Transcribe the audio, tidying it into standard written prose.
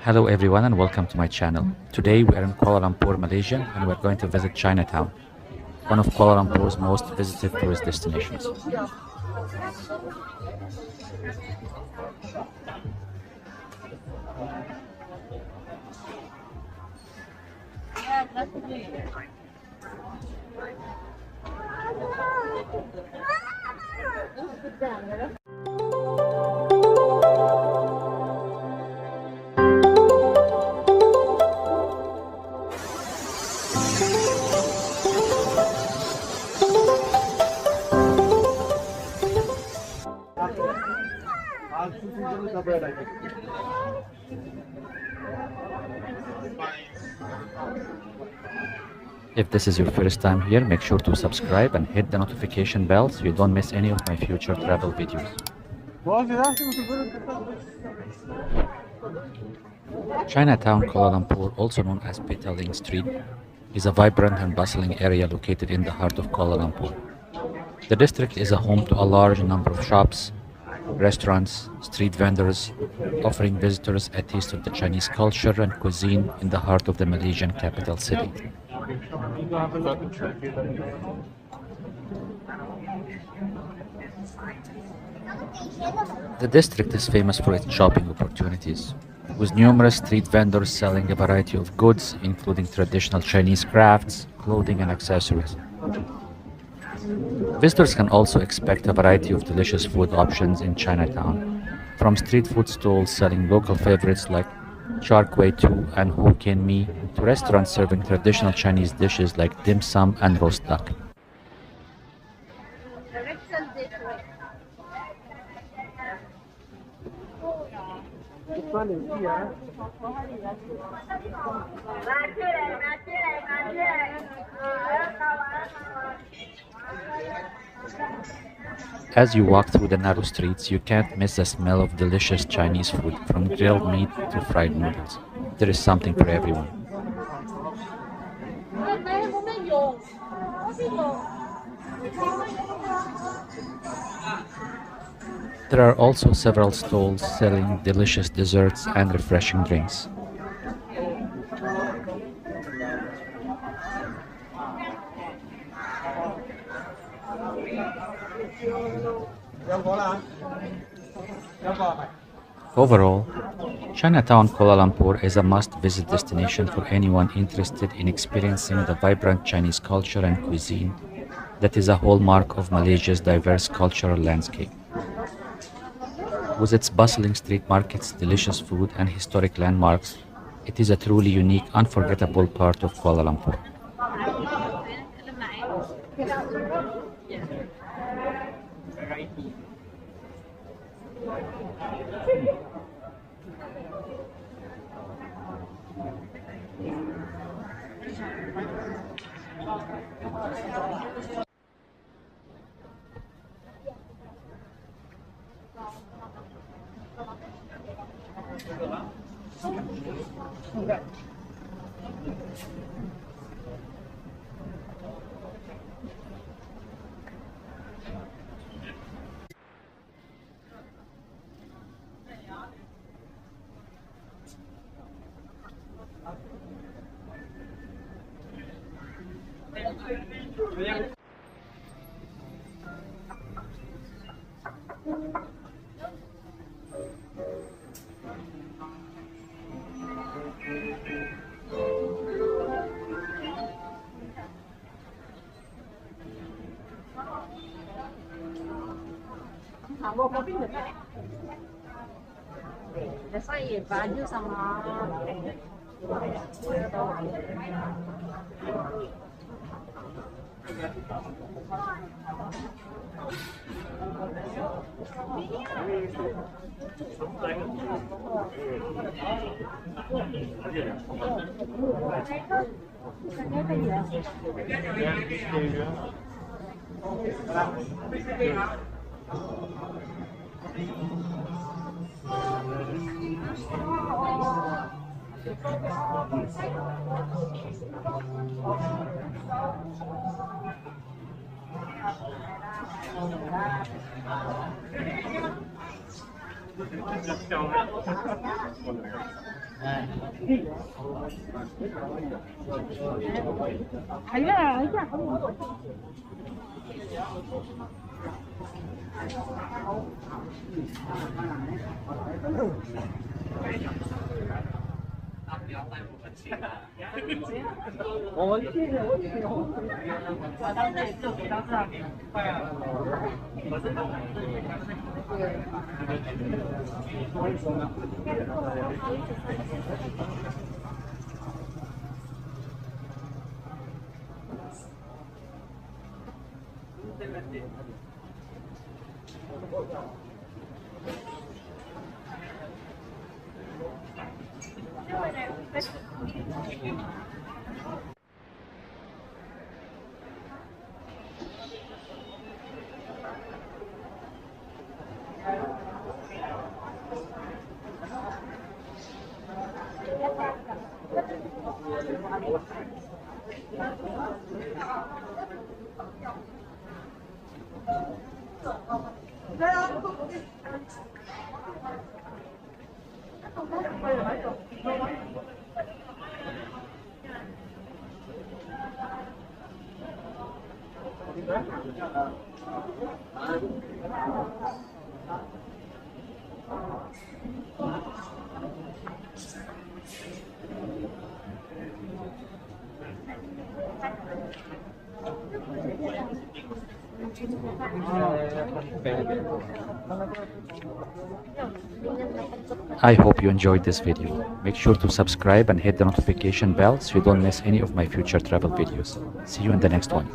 Hello everyone and welcome to my channel. Today we are in Kuala Lumpur, Malaysia and we're going to visit Chinatown, one of Kuala Lumpur's most visited tourist destinations. If this is your first time here, make sure to subscribe and hit the notification bell so you don't miss any of my future travel videos. Chinatown, Kuala Lumpur, also known as Petaling Street, is a vibrant and bustling area located in the heart of Kuala Lumpur. The district is a home to a large number of shops, restaurants, street vendors, offering visitors a taste of the Chinese culture and cuisine in the heart of the Malaysian capital city. The district is famous for its shopping opportunities, with numerous street vendors selling a variety of goods, including traditional Chinese crafts, clothing, and accessories. Visitors can also expect a variety of delicious food options in Chinatown, from street food stalls selling local favorites like char kway teow and Hokkien mee to restaurants serving traditional Chinese dishes like dim sum and roast duck. As you walk through the narrow streets, you can't miss the smell of delicious Chinese food, from grilled meat to fried noodles. There is something for everyone. There are also several stalls selling delicious desserts and refreshing drinks. Overall, Chinatown, Kuala Lumpur is a must-visit destination for anyone interested in experiencing the vibrant Chinese culture and cuisine that is a hallmark of Malaysia's diverse cultural landscape. With its bustling street markets, delicious food, and historic landmarks, it is a truly unique, unforgettable part of Kuala Lumpur. That's why baju sama I hope you enjoyed this video. Make sure to subscribe and hit the notification bell so you don't miss any of my future travel videos. See you in the next one.